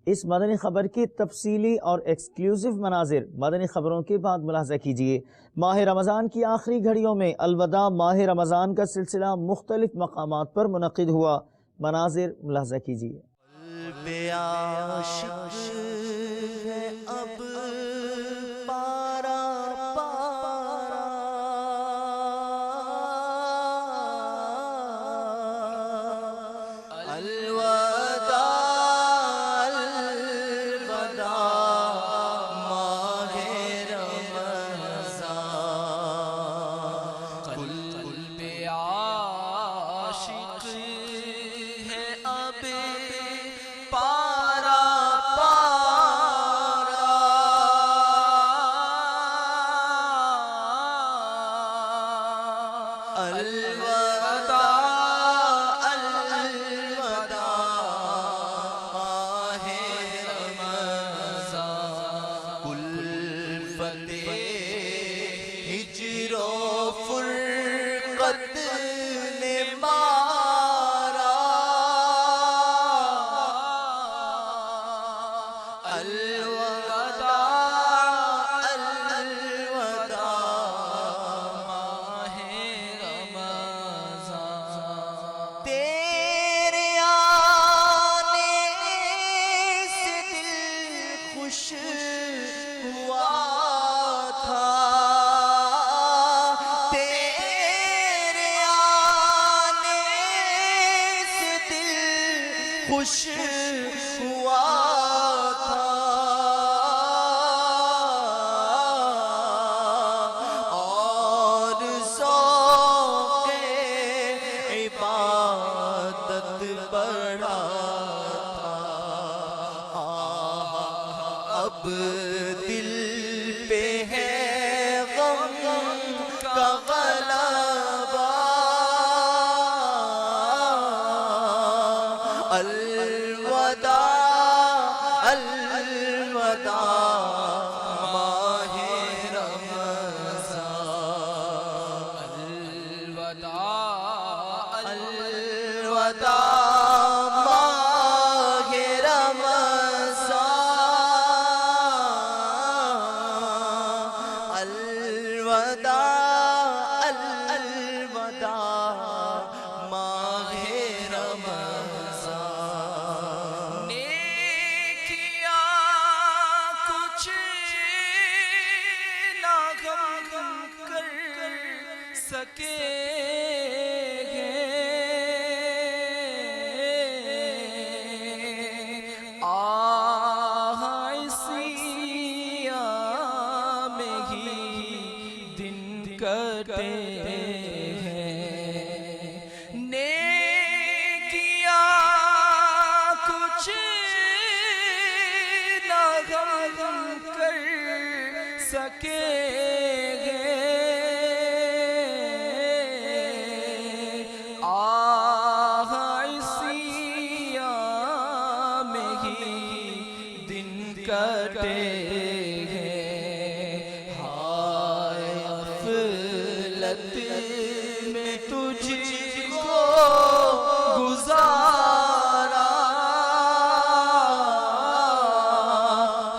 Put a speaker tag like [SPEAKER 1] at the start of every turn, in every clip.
[SPEAKER 1] اس مدنی خبر کی تفصیلی اور ایکسکلوسیو مناظر مدنی خبروں کے بعد ملاحظہ کیجیے۔ ماہ رمضان کی آخری گھڑیوں میں الوداع ماہ رمضان کا سلسلہ مختلف مقامات پر منعقد ہوا، مناظر ملاحظہ کیجیے۔
[SPEAKER 2] خوش ہوا تھا اور ذوق عبادت بڑھا تھا، اب دل پہ ہے غم کا غلبہ، الوداع الوداع ماہ رمضان، الوداع الوداع ماہ رمضان، الوداع الوداع ماہ رمضان۔ میں تجھ کو گزارا،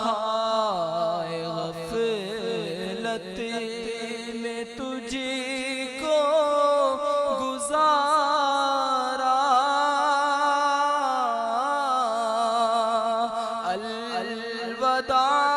[SPEAKER 2] ہائے غفلت میں تجھ کو گزارا، الوداع